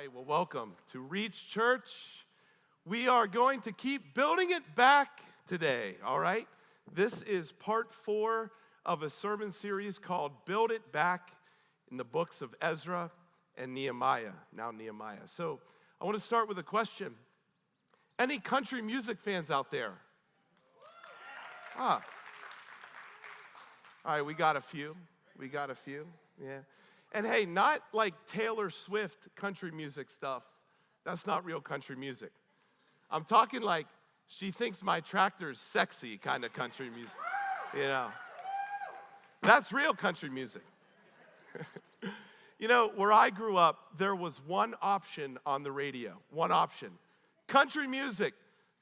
right, well, welcome to Reach Church. We are going to keep building it back today, all right? This is part 4 of a sermon series called Build It Back in the books of Ezra and Nehemiah, now Nehemiah. So I want to start with a question. Any country music fans out there? All right, we got a few, yeah. And hey, not like Taylor Swift country music stuff. That's not real country music. I'm talking like she thinks my tractor's sexy kind of country music, you know. That's real country music. You know, where I grew up, there was one option on the radio, one option. Country music.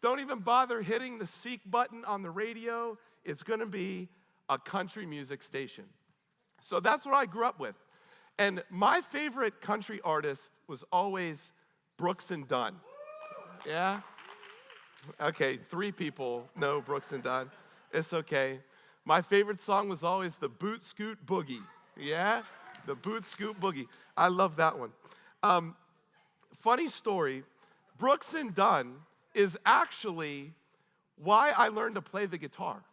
Don't even bother hitting the seek button on the radio. It's gonna be a country music station. So that's what I grew up with. And my favorite country artist was always Brooks and Dunn. Yeah? Okay, 3 people know Brooks and Dunn. It's okay. My favorite song was always the Boot Scoot Boogie. Yeah? The Boot Scoot Boogie. I love that one. Funny story, Brooks and Dunn is actually why I learned to play the guitar,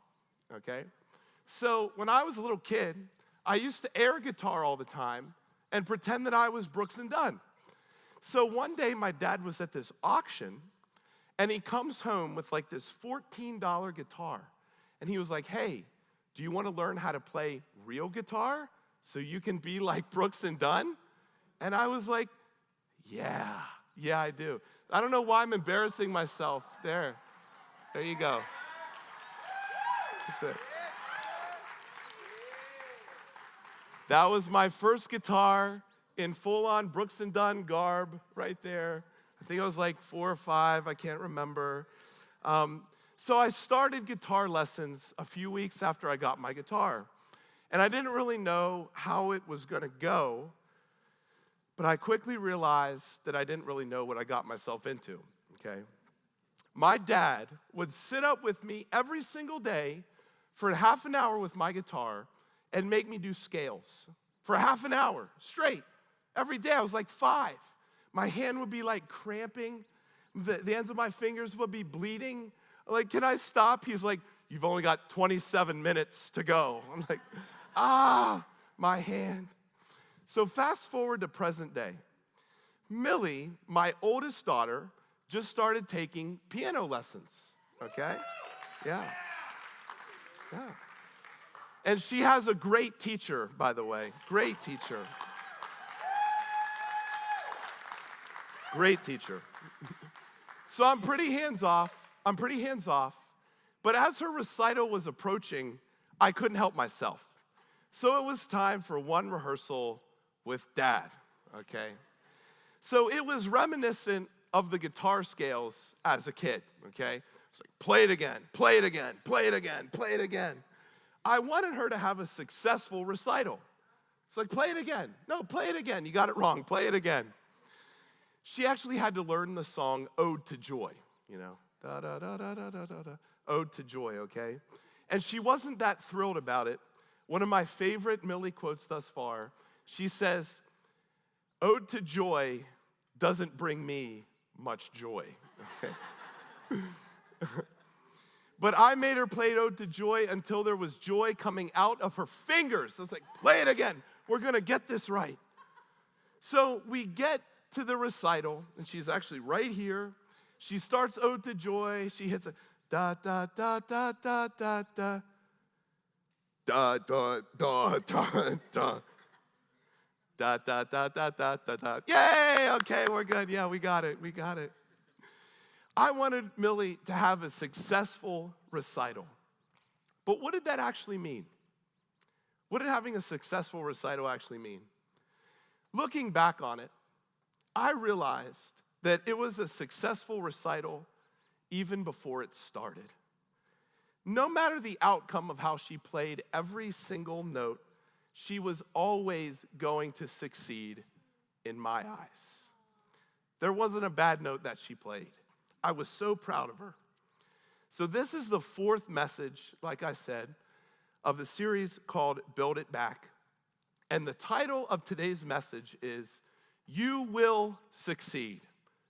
okay? So when I was a little kid, I used to air guitar all the time and pretend that I was Brooks and Dunn. So one day my dad was at this auction and he comes home with like this $14 guitar. And he was like, hey, do you want to learn how to play real guitar so you can be like Brooks and Dunn? And I was like, yeah, I do. I don't know why I'm embarrassing myself. There you go. That's it. That was my first guitar in full-on Brooks and Dunn garb right there. I think I was like 4 or 5, I can't remember. So I started guitar lessons a few weeks after I got my guitar. And I didn't really know how it was gonna go, but I quickly realized that I didn't really know what I got myself into, okay? My dad would sit up with me every single day for half an hour with my guitar and make me do scales for half an hour straight. Every day, I was like 5. My hand would be like cramping. The ends of my fingers would be bleeding. Like, can I stop? He's like, you've only got 27 minutes to go. I'm like, my hand. So fast forward to present day. Millie, my oldest daughter, just started taking piano lessons, okay? Yeah. And she has a great teacher, by the way. Great teacher. Great teacher. So I'm pretty hands-off. But as her recital was approaching, I couldn't help myself. So it was time for one rehearsal with Dad, okay? So it was reminiscent of the guitar scales as a kid, okay? It's like, play it again, play it again, play it again, play it again. I wanted her to have a successful recital. It's like, play it again. No, play it again. You got it wrong. Play it again. She actually had to learn the song Ode to Joy, you know. Da, da, da, da, da, da, da. Ode to Joy, okay? And she wasn't that thrilled about it. One of my favorite Millie quotes thus far, she says, Ode to Joy doesn't bring me much joy, okay? But I made her play Ode to Joy until there was joy coming out of her fingers. So I was like, play it again. We're gonna get this right. So we get to the recital, and she's actually right here. She starts Ode to Joy. She hits a da da da da da da da da da da da da da da da da da da da. Yay! Okay, we're good. Yeah, we got it. I wanted Millie to have a successful recital. But what did that actually mean? What did having a successful recital actually mean? Looking back on it, I realized that it was a successful recital even before it started. No matter the outcome of how she played every single note, she was always going to succeed in my eyes. There wasn't a bad note that she played. I was so proud of her. So this is the 4th message, like I said, of the series called Build It Back. And the title of today's message is, You will succeed.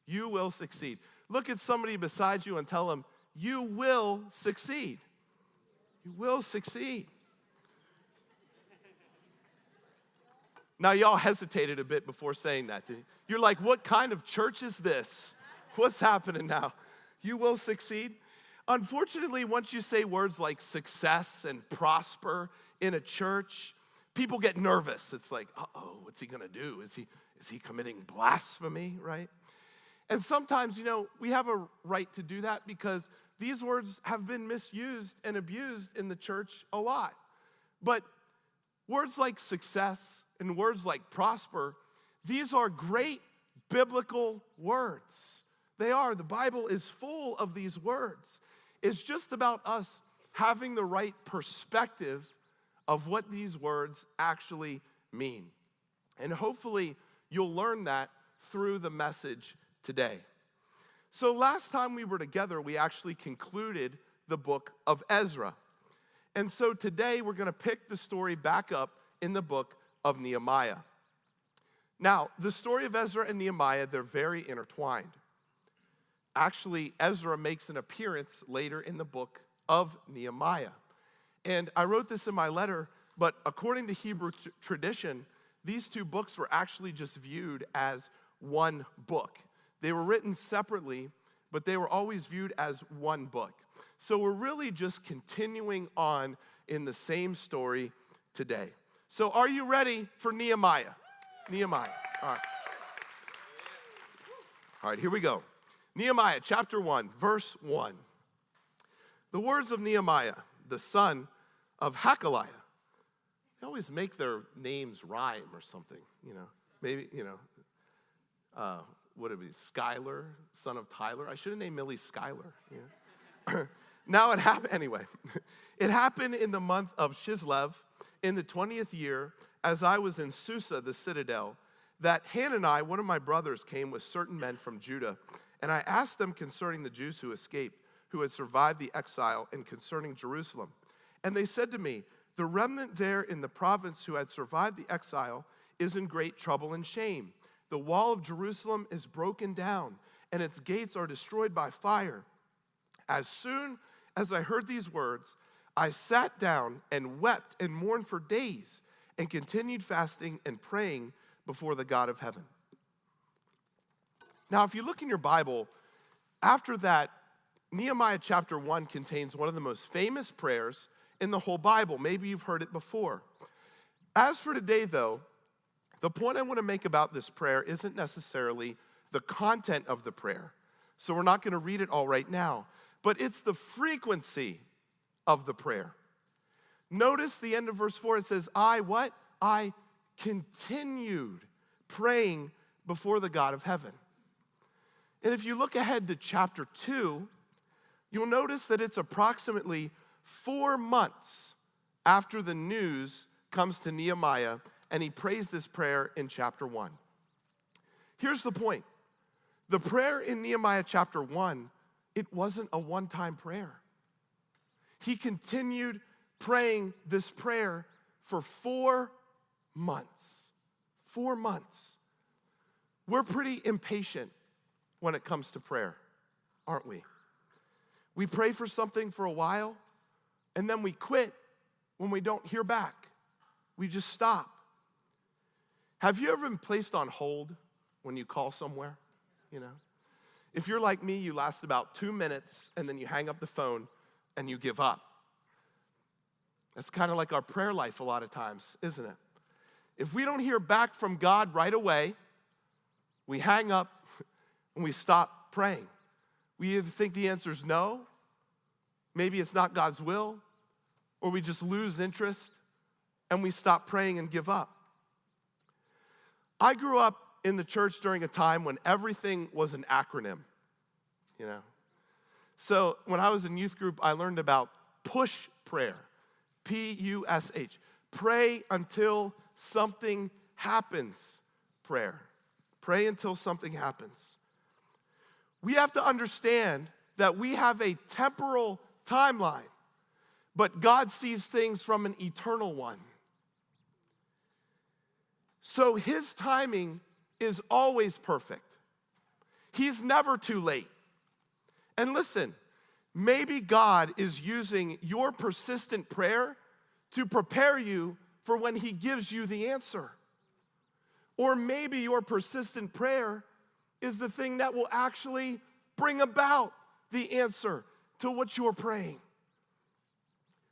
You will succeed. Look at somebody beside you and tell them, you will succeed. You will succeed. Now, y'all hesitated a bit before saying that. You're like, what kind of church is this? What's happening now? You will succeed. Unfortunately, once you say words like success and prosper in a church, people get nervous. It's like, uh-oh, what's he gonna do? Is he committing blasphemy, right? And sometimes, we have a right to do that because these words have been misused and abused in the church a lot. But words like success and words like prosper, these are great biblical words. They are. The Bible is full of these words. It's just about us having the right perspective of what these words actually mean. And hopefully you'll learn that through the message today. So last time we were together, we actually concluded the book of Ezra. And so today we're going to pick the story back up in the book of Nehemiah. Now, the story of Ezra and Nehemiah, they're very intertwined. Actually, Ezra makes an appearance later in the book of Nehemiah. And I wrote this in my letter, but according to Hebrew tradition, these two books were actually just viewed as one book. They were written separately, but they were always viewed as one book. So we're really just continuing on in the same story today. So are you ready for Nehemiah? Nehemiah. All right. All right, here we go. Nehemiah chapter 1, verse 1. The words of Nehemiah, the son of Hakaliah. They always make their names rhyme or something, Maybe, what would it be? Skylar, son of Tyler. I should have named Millie Skylar. Now it happened, anyway. It happened in the month of Chislev in the 20th year, as I was in Susa, the citadel, that Hanani, one of my brothers, came with certain men from Judah. And I asked them concerning the Jews who escaped, who had survived the exile, and concerning Jerusalem. And they said to me, the remnant there in the province who had survived the exile is in great trouble and shame. The wall of Jerusalem is broken down, and its gates are destroyed by fire. As soon as I heard these words, I sat down and wept and mourned for days, and continued fasting and praying before the God of heaven. Now, if you look in your Bible, after that, Nehemiah chapter 1 contains one of the most famous prayers in the whole Bible. Maybe you've heard it before. As for today, though, the point I want to make about this prayer isn't necessarily the content of the prayer. So we're not going to read it all right now. But it's the frequency of the prayer. Notice the end of verse 4. It says, I continued praying before the God of heaven. And if you look ahead to chapter 2, you'll notice that it's approximately 4 months after the news comes to Nehemiah, and he prays this prayer in chapter 1. Here's the point. The prayer in Nehemiah chapter 1, it wasn't a one-time prayer. He continued praying this prayer for 4 months. 4 months. We're pretty impatient when it comes to prayer, aren't we? We pray for something for a while, and then we quit when we don't hear back. We just stop. Have you ever been placed on hold when you call somewhere? If you're like me, you last about 2 minutes, and then you hang up the phone, and you give up. That's kind of like our prayer life a lot of times, isn't it? If we don't hear back from God right away, we hang up and we stop praying. We either think the answer is no, maybe it's not God's will, or we just lose interest and we stop praying and give up. I grew up in the church during a time when everything was an acronym, So when I was in youth group, I learned about push prayer, P-U-S-H. Pray until something happens prayer. Pray until something happens. We have to understand that we have a temporal timeline, but God sees things from an eternal one. So his timing is always perfect. He's never too late. And listen, maybe God is using your persistent prayer to prepare you for when he gives you the answer. Or maybe your persistent prayer is the thing that will actually bring about the answer to what you're praying.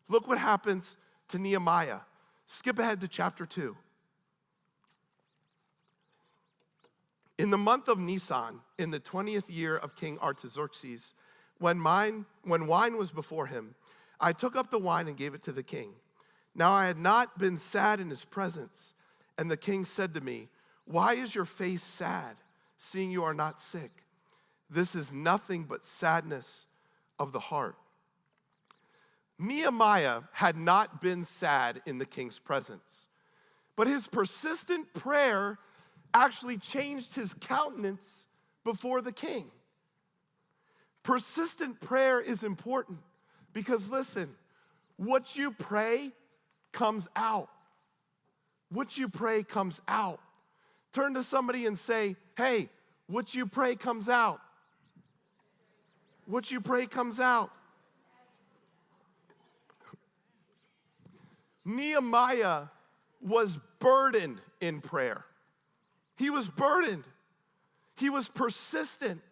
Look what happens to Nehemiah. Skip ahead to chapter 2. In the month of Nisan, in the 20th year of King Artaxerxes, when wine was before him, I took up the wine and gave it to the king. Now I had not been sad in his presence, and the king said to me, "Why is your face sad, seeing you are not sick? This is nothing but sadness of the heart." Nehemiah had not been sad in the king's presence, but his persistent prayer actually changed his countenance before the king. Persistent prayer is important because, listen, what you pray comes out. What you pray comes out. Turn to somebody and say, "Hey, what you pray comes out." What you pray comes out. Nehemiah was burdened in prayer. He was burdened. He was persistent.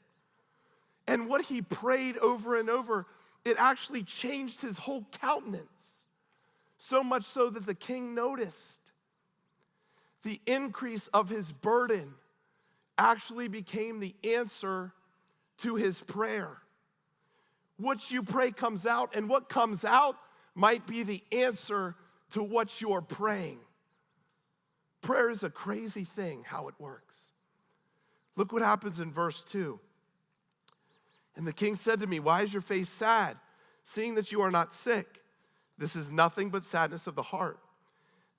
And what he prayed over and over, it actually changed his whole countenance. So much so that the king noticed. The increase of his burden actually became the answer to his prayer. What you pray comes out, and what comes out might be the answer to what you're praying. Prayer is a crazy thing, how it works. Look what happens in verse 2. And the king said to me, "Why is your face sad, seeing that you are not sick? This is nothing but sadness of the heart."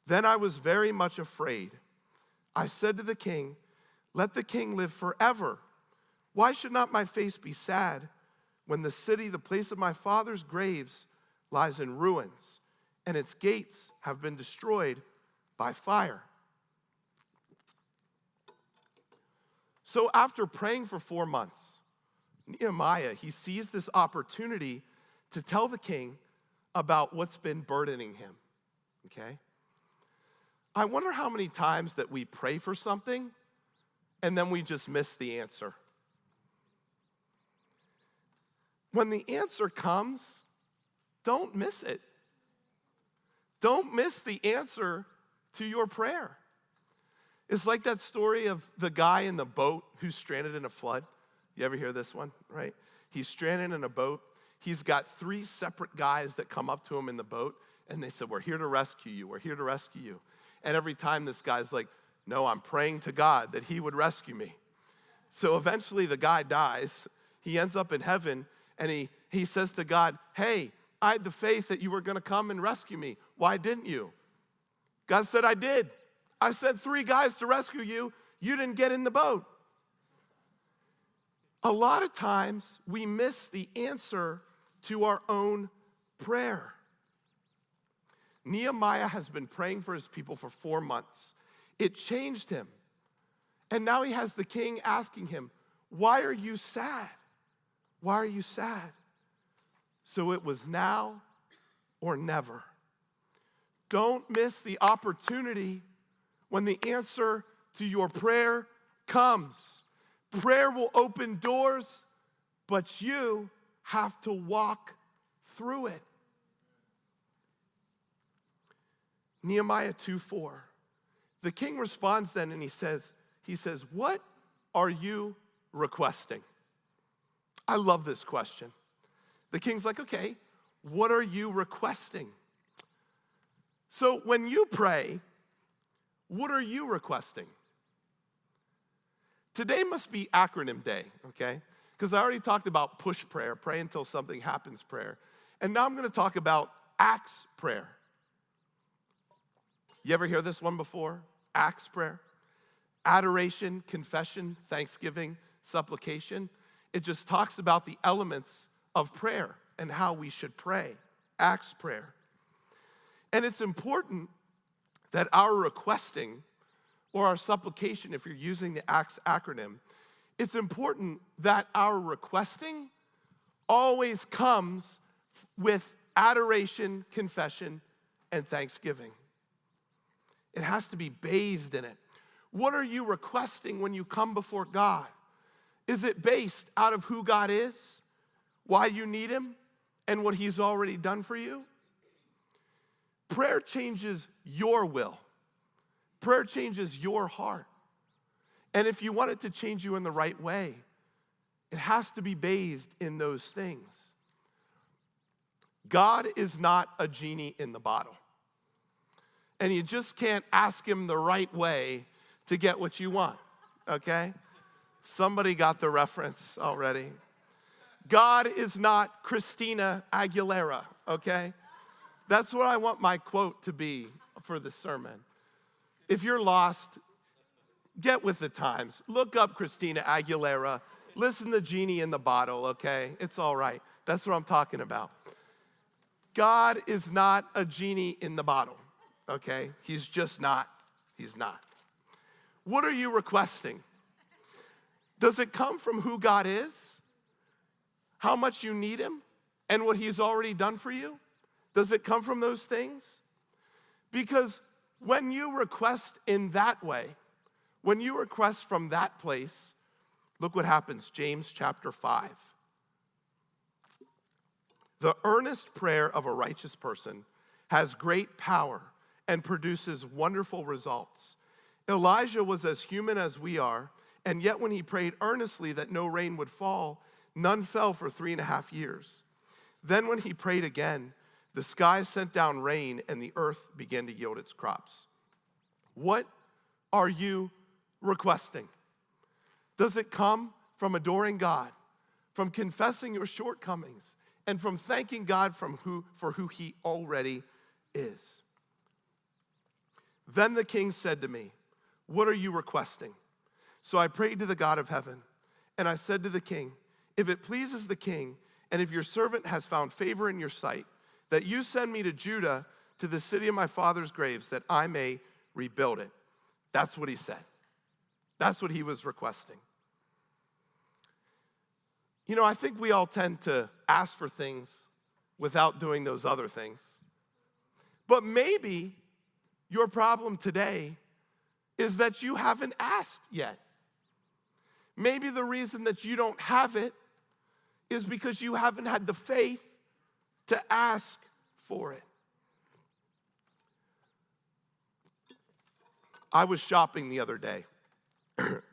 Then I was very much afraid. I said to the king, "Let the king live forever. Why should not my face be sad when the city, the place of my father's graves, lies in ruins, and its gates have been destroyed by fire?" So after praying for 4 months, Nehemiah, he sees this opportunity to tell the king about what's been burdening him, okay? I wonder how many times that we pray for something and then we just miss the answer. When the answer comes, don't miss it. Don't miss the answer to your prayer. It's like that story of the guy in the boat who's stranded in a flood. You ever hear this one, right? He's stranded in a boat. He's got 3 separate guys that come up to him in the boat, and they said, "We're here to rescue you. We're here to rescue you." And every time this guy's like, "No, I'm praying to God that he would rescue me." So eventually the guy dies. He ends up in heaven, and he says to God, "Hey, I had the faith that you were going to come and rescue me. Why didn't you?" God said, "I did. I sent 3 guys to rescue you. You didn't get in the boat." A lot of times we miss the answer to our own prayer. Nehemiah has been praying for his people for 4 months. It changed him. And now he has the king asking him, "Why are you sad? Why are you sad?" So it was now or never. Don't miss the opportunity when the answer to your prayer comes. Prayer will open doors, but you have to walk through it. Nehemiah 2:4. The king responds then and he says, "What are you requesting?" I love this question. The king's like, "Okay, what are you requesting?" So when you pray, what are you requesting? Today must be acronym day, okay? Because I already talked about push prayer, pray until something happens prayer. And now I'm going to talk about acts prayer. You ever hear this one before? Acts prayer? Adoration, confession, thanksgiving, supplication. It just talks about the elements of prayer and how we should pray. Acts prayer. And it's important that our requesting or our supplication, if you're using the ACTS acronym, it's important that our requesting always comes with adoration, confession, and thanksgiving. It has to be bathed in it. What are you requesting when you come before God? Is it based out of who God is, why you need him, and what he's already done for you? Prayer changes your will. Prayer changes your heart. And if you want it to change you in the right way, it has to be bathed in those things. God is not a genie in the bottle. And you just can't ask him the right way to get what you want, okay? Somebody got the reference already. God is not Christina Aguilera, okay? That's what I want my quote to be for this sermon. If you're lost, get with the times. Look up Christina Aguilera. Listen to Genie in the Bottle, okay? It's all right. That's what I'm talking about. God is not a genie in the bottle, okay? He's just not. He's not. What are you requesting? Does it come from who God is? How much you need him? And what he's already done for you? Does it come from those things? Because when you request in that way, when you request from that place, look what happens, James chapter 5. The earnest prayer of a righteous person has great power and produces wonderful results. Elijah was as human as we are, and yet when he prayed earnestly that no rain would fall, none fell for 3.5 years. Then when he prayed again, the sky sent down rain and the earth began to yield its crops. What are you requesting? Does it come from adoring God, from confessing your shortcomings, and from thanking God for who he already is? Then the king said to me, "What are you requesting?" So I prayed to the God of heaven, and I said to the king, "If it pleases the king, and if your servant has found favor in your sight, that you send me to Judah, to the city of my father's graves, that I may rebuild it." That's what he said. That's what he was requesting. You know, I think we all tend to ask for things without doing those other things. But maybe your problem today is that you haven't asked yet. Maybe the reason that you don't have it is because you haven't had the faith to ask for it. I was shopping the other day.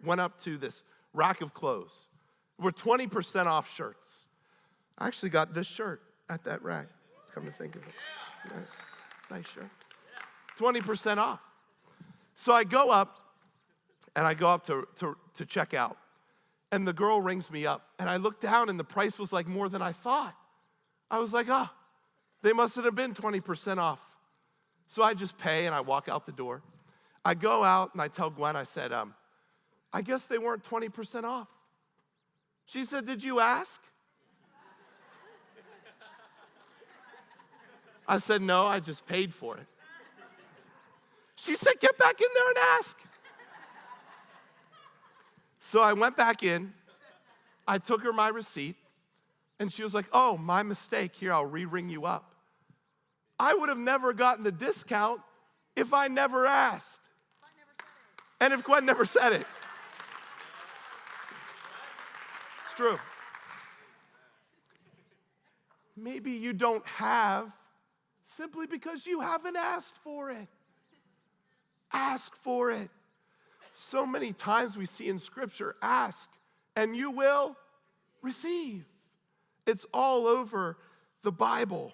Went up to this rack of clothes. We're 20% off shirts. I actually got this shirt at that rack, come to think of it. Nice shirt. 20% off. So I go up, and I go up to check out. And the girl rings me up, and I look down, and the price was like more than I thought. I was like, they must have been 20% off. So I just pay, and I walk out the door. I go out, and I tell Gwen, I said, I guess they weren't 20% off. She said, "Did you ask?" I said, "No, I just paid for it." She said, "Get back in there and ask." So I went back in, I took her my receipt, and she was like, "Oh, my mistake. Here, I'll re-ring you up." I would have never gotten the discount if I never asked. And if Gwen never said it. It's true. Maybe you don't have simply because you haven't asked for it. Ask for it. So many times we see in Scripture, ask and you will receive. It's all over the Bible.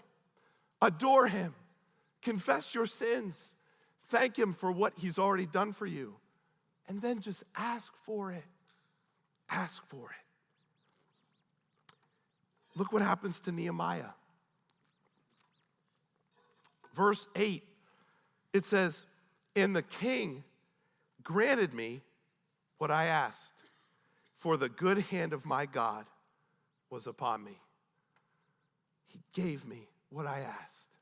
Adore him. Confess your sins. Thank him for what he's already done for you. And then just ask for it. Ask for it. Look what happens to Nehemiah. Verse 8, it says, "And the king granted me what I asked, for the good hand of my God was upon me." He gave me what I asked.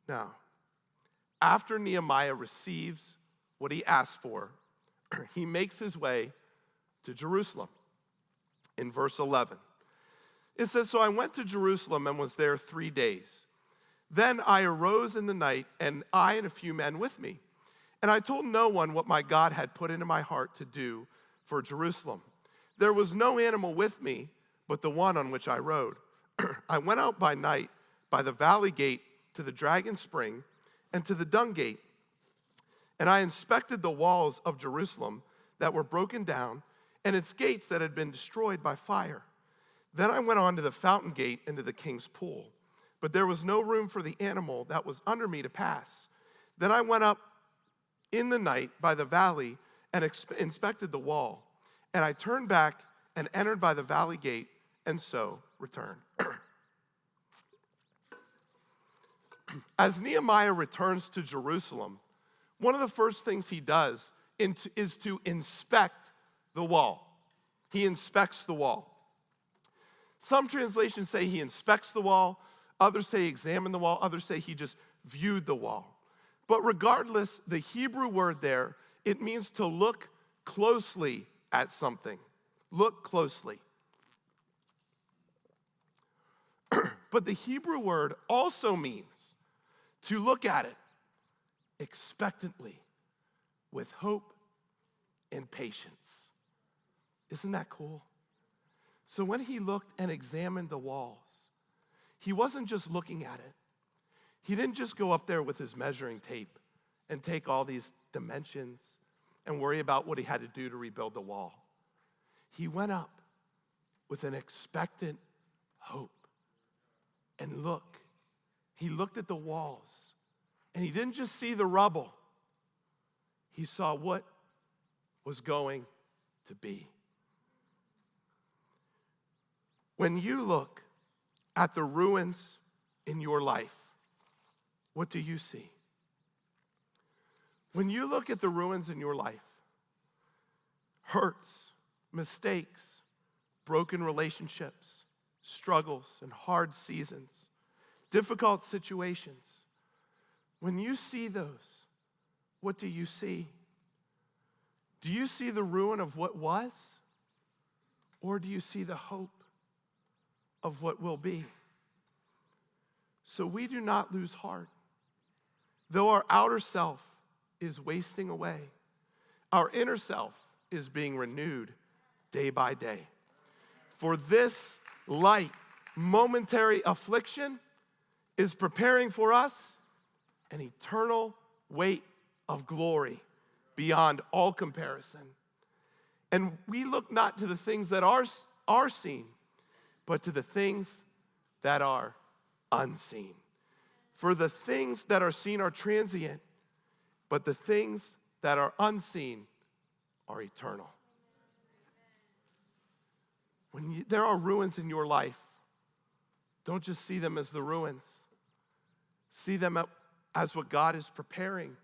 Now, after Nehemiah receives what he asked for, he makes his way to Jerusalem. In verse 11, it says, "So I went to Jerusalem and was there 3 days. Then I arose in the night, and I and a few men with me. And I told no one what my God had put into my heart to do for Jerusalem. There was no animal with me but the one on which I rode. I went out by night by the valley gate to the dragon spring and to the dung gate. And I inspected the walls of Jerusalem that were broken down and its gates that had been destroyed by fire. Then I went on to the fountain gate into the king's pool. But there was no room for the animal that was under me to pass. Then I went up in the night by the valley and inspected the wall. And I turned back and entered by the valley gate, and so returned." As Nehemiah returns to Jerusalem, one of the first things he does is to inspect the wall. He inspects the wall. Some translations say he inspects the wall. Others say examine the wall. Others say he just viewed the wall. But regardless, the Hebrew word there, it means to look closely at something. Look closely. But the Hebrew word also means to look at it expectantly, with hope and patience. Isn't that cool? So when he looked and examined the walls, he wasn't just looking at it. He didn't just go up there with his measuring tape and take all these dimensions and worry about what he had to do to rebuild the wall. He went up with an expectant hope. And look, he looked at the walls, and he didn't just see the rubble. He saw what was going to be. When you look at the ruins in your life, what do you see? When you look at the ruins in your life, hurts, mistakes, broken relationships, struggles and hard seasons, difficult situations, when you see those, what do you see? Do you see the ruin of what was? Or do you see the hope of what will be? So we do not lose heart. Though our outer self is wasting away, our inner self is being renewed day by day. For this light, momentary affliction is preparing for us an eternal weight of glory beyond all comparison. And we look not to the things that are seen, but to the things that are unseen. For the things that are seen are transient, but the things that are unseen are eternal. When there are ruins in your life, don't just see them as the ruins. See them as what God is preparing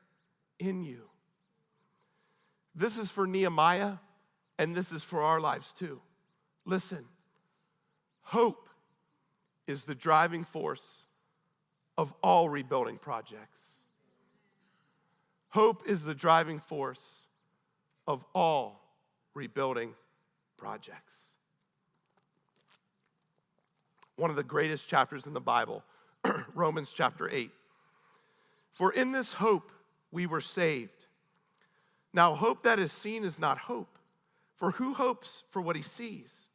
in you. This is for Nehemiah, and this is for our lives too. Listen, hope is the driving force of all rebuilding projects. Hope is the driving force of all rebuilding projects. One of the greatest chapters in the Bible, Romans chapter 8. For in this hope we were saved. Now hope that is seen is not hope, for who hopes for what he sees?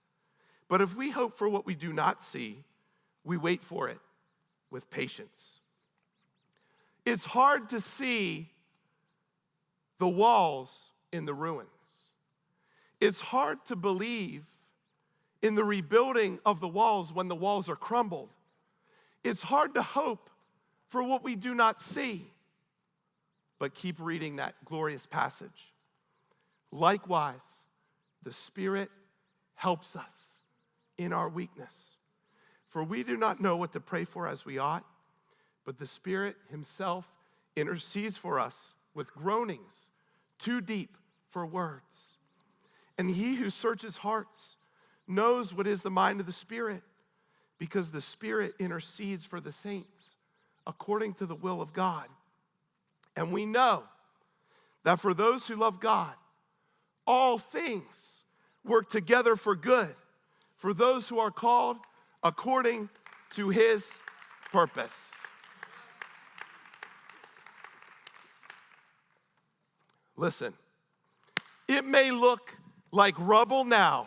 But if we hope for what we do not see, we wait for it with patience. It's hard to see the walls in the ruins. It's hard to believe in the rebuilding of the walls when the walls are crumbled. It's hard to hope for what we do not see. But keep reading that glorious passage. Likewise, the Spirit helps us in our weakness. For we do not know what to pray for as we ought, but the Spirit himself intercedes for us with groanings too deep for words. And he who searches hearts knows what is the mind of the Spirit, because the Spirit intercedes for the saints according to the will of God. And we know that for those who love God, all things work together for good, for those who are called according to his purpose. Listen, it may look like rubble now,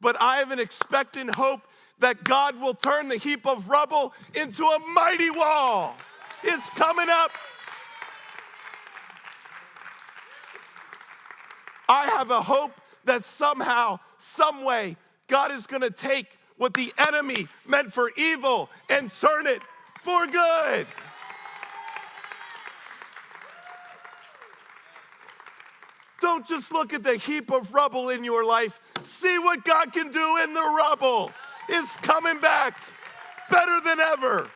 but I have an expectant hope that God will turn the heap of rubble into a mighty wall. It's coming up. I have a hope that somehow, some way, God is going to take what the enemy meant for evil and turn it for good. Don't just look at the heap of rubble in your life. See what God can do in the rubble. It's coming back better than ever.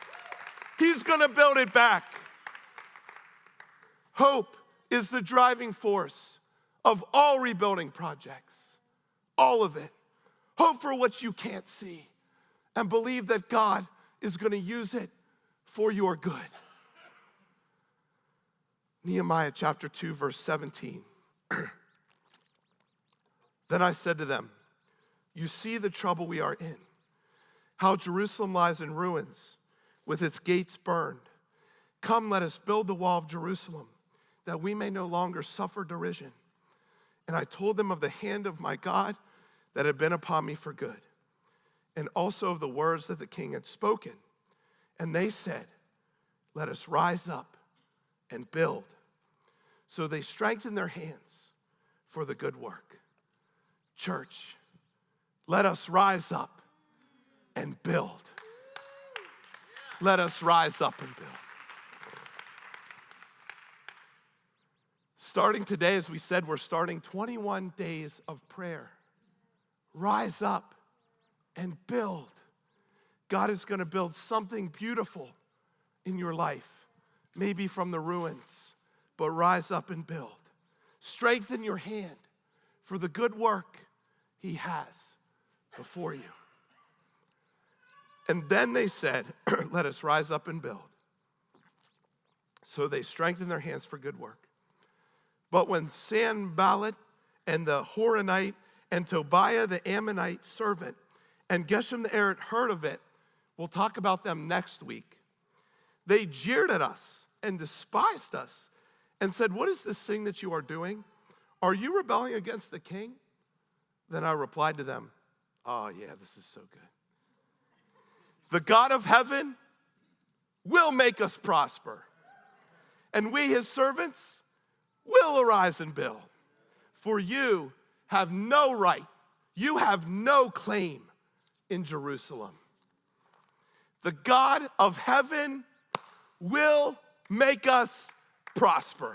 He's going to build it back. Hope is the driving force of all rebuilding projects, all of it. Hope for what you can't see and believe that God is going to use it for your good. Nehemiah chapter 2, verse 17. Then I said to them, you see the trouble we are in, how Jerusalem lies in ruins with its gates burned. Come, let us build the wall of Jerusalem, that we may no longer suffer derision. And I told them of the hand of my God that had been upon me for good, and also of the words that the king had spoken. And they said, let us rise up and build. So they strengthened their hands for the good work. Church, let us rise up and build. Let us rise up and build. Starting today, as we said, we're starting 21 days of prayer. Rise up and build. God is going to build something beautiful in your life, maybe from the ruins, but rise up and build. Strengthen your hand for the good work he has before you. And then they said, let us rise up and build. So they strengthened their hands for good work. But when Sanballat and the Horonite and Tobiah the Ammonite servant and Geshem the Arite heard of it, we'll talk about them next week, they jeered at us and despised us and said, what is this thing that you are doing? Are you rebelling against the king? Then I replied to them, oh yeah, this is so good. The God of heaven will make us prosper, and we, his servants, will arise and build. For you have no right, you have no claim in Jerusalem. The God of heaven will make us prosper.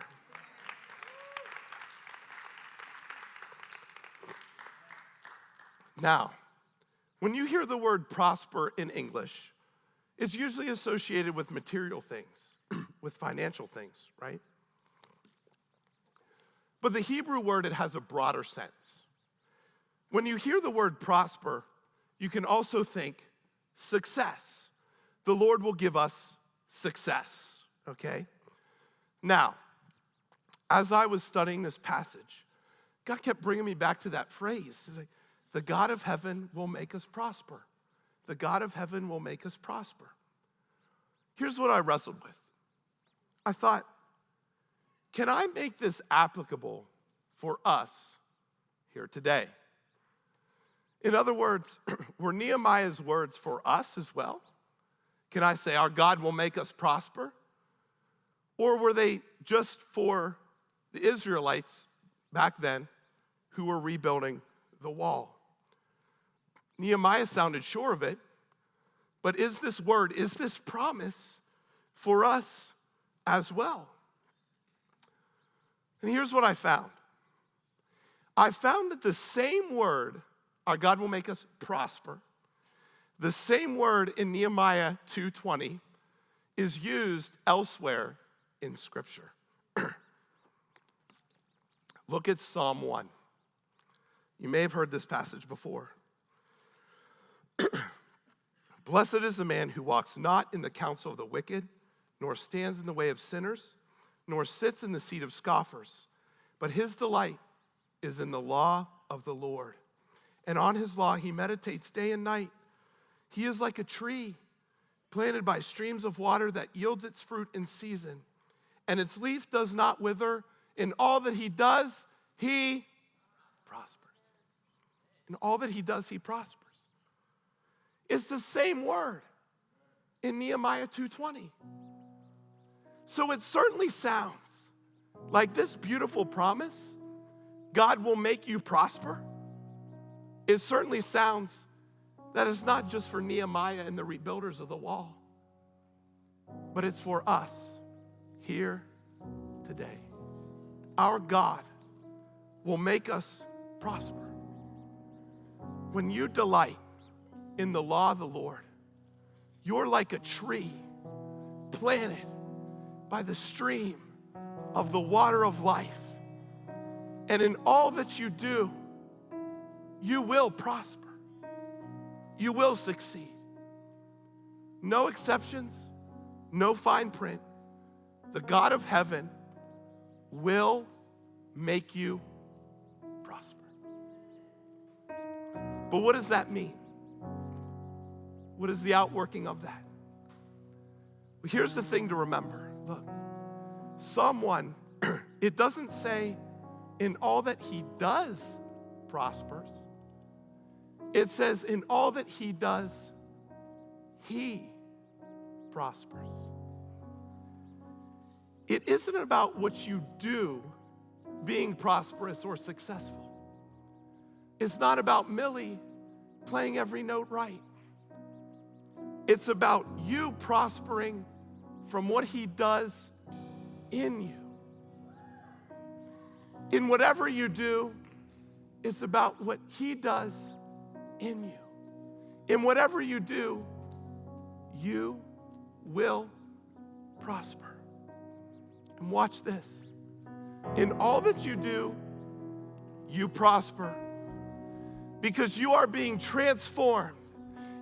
Now, when you hear the word prosper in English, it's usually associated with material things, with financial things, right? But the Hebrew word, it has a broader sense. When you hear the word prosper, you can also think success. The Lord will give us success, okay? Now, as I was studying this passage, God kept bringing me back to that phrase. He's like, the God of heaven will make us prosper. The God of heaven will make us prosper. Here's what I wrestled with. I thought, can I make this applicable for us here today? In other words, were Nehemiah's words for us as well? Can I say our God will make us prosper? Or were they just for the Israelites back then who were rebuilding the wall? Nehemiah sounded sure of it, but is this word, is this promise for us as well? And here's what I found. I found that the same word, our God will make us prosper, the same word in Nehemiah 2:20 is used elsewhere in Scripture. Look at Psalm 1. You may have heard this passage before. Blessed is the man who walks not in the counsel of the wicked, nor stands in the way of sinners, nor sits in the seat of scoffers. But his delight is in the law of the Lord. And on his law he meditates day and night. He is like a tree planted by streams of water that yields its fruit in season. And its leaf does not wither. In all that he does, he prospers. In all that he does, he prospers. It's the same word in Nehemiah 2:20. So it certainly sounds like this beautiful promise, God will make you prosper. It certainly sounds that it's not just for Nehemiah and the rebuilders of the wall, but it's for us here today. Our God will make us prosper. When you delight in the law of the Lord, you're like a tree planted by the stream of the water of life. And in all that you do, you will prosper. You will succeed. No exceptions, no fine print. The God of heaven will make you prosper. But what does that mean? What is the outworking of that? Well, here's the thing to remember. Look, someone, it doesn't say in all that he does prospers. It says in all that he does, he prospers. It isn't about what you do being prosperous or successful. It's not about Millie playing every note right. It's about you prospering from what he does in you. In whatever you do, it's about what he does in you. In whatever you do, you will prosper. And watch this. In all that you do, you prosper because you are being transformed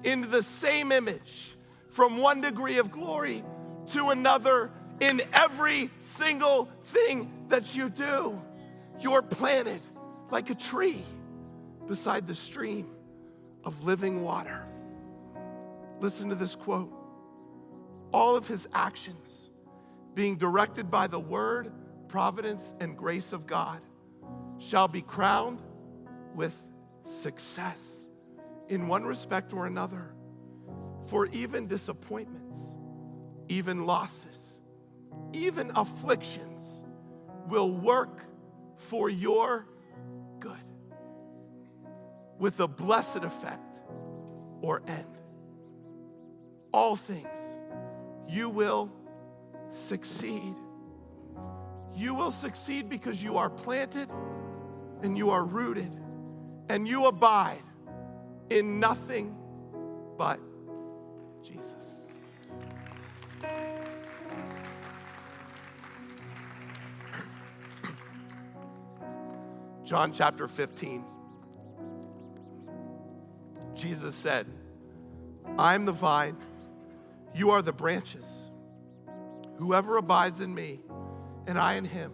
into the same image from one degree of glory to another in every single thing that you do. You're planted like a tree beside the stream of living water. Listen to this quote. All of his actions being directed by the word, providence, and grace of God shall be crowned with success in one respect or another. For even disappointments, even losses, even afflictions will work for your good with a blessed effect or end. All things, you will succeed. You will succeed because you are planted and you are rooted and you abide in nothing but Jesus. John chapter 15. Jesus said, I am the vine, you are the branches. Whoever abides in me and I in him,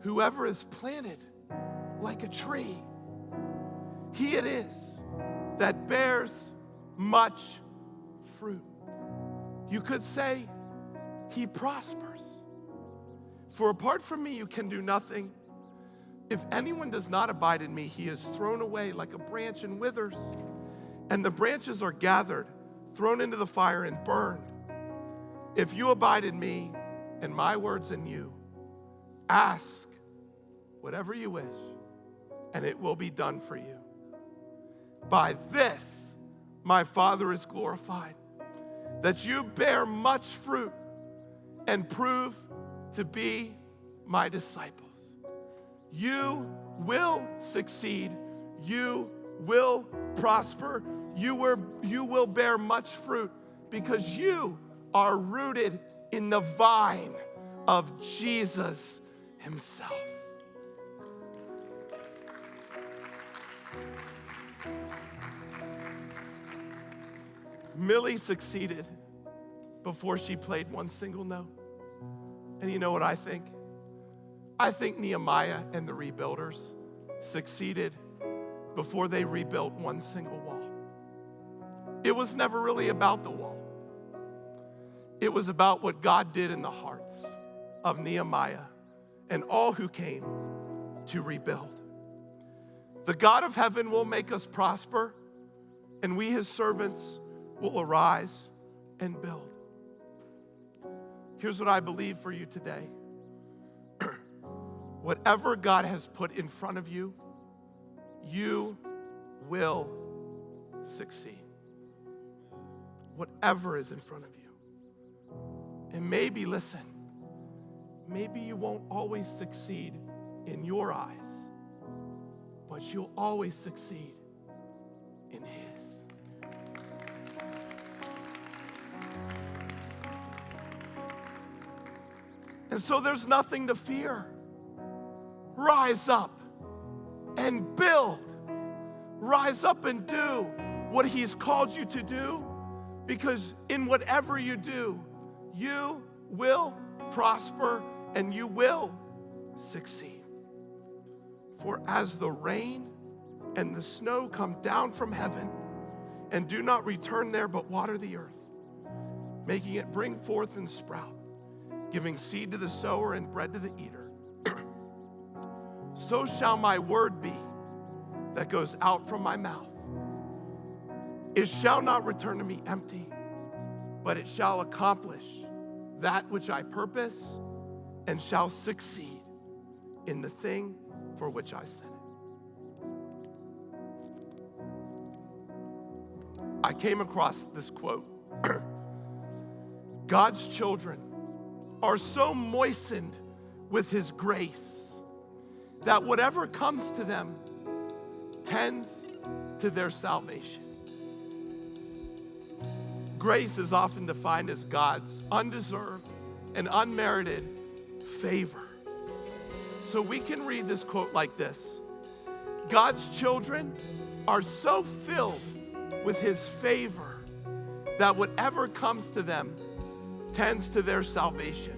whoever is planted like a tree, he it is that bears much fruit. You could say he prospers. For apart from me, you can do nothing. If anyone does not abide in me, he is thrown away like a branch and withers. And the branches are gathered, thrown into the fire and burned. If you abide in me and my words in you, ask whatever you wish, and it will be done for you. By this, my Father is glorified, that you bear much fruit and prove to be my disciples. You will succeed. You will prosper. You will bear much fruit because you are rooted in the vine of Jesus himself. Millie succeeded before she played one single note. And you know what I think? I think Nehemiah and the rebuilders succeeded before they rebuilt one single wall. It was never really about the wall. It was about what God did in the hearts of Nehemiah and all who came to rebuild. The God of heaven will make us prosper, and we, his servants, will arise and build. Here's what I believe for you today. Whatever God has put in front of you, you will succeed. Whatever is in front of you. And maybe, listen, maybe you won't always succeed in your eyes, but you'll always succeed in his. And so there's nothing to fear. Rise up and build. Rise up and do what he's called you to do, because in whatever you do, you will prosper and you will succeed. For as the rain and the snow come down from heaven and do not return there but water the earth, making it bring forth and sprout, giving seed to the sower and bread to the eater, so shall my word be that goes out from my mouth. It shall not return to me empty, but it shall accomplish that which I purpose and shall succeed in the thing for which I sent it. I came across this quote. God's children are so moistened with his grace that whatever comes to them tends to their salvation. Grace is often defined as God's undeserved and unmerited favor. So we can read this quote like this: God's children are so filled with his favor that whatever comes to them tends to their salvation.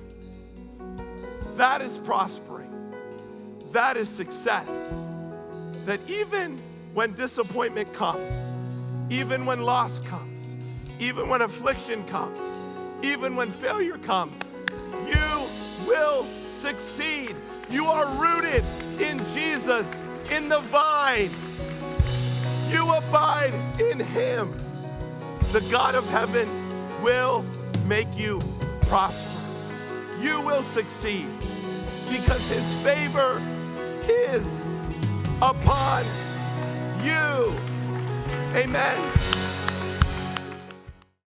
That is prospering. That is success. That even when disappointment comes, even when loss comes, even when affliction comes, even when failure comes, you will succeed. You are rooted in Jesus, in the vine. You abide in him. The God of heaven will make you prosper. You will succeed because his favor is upon you. Amen.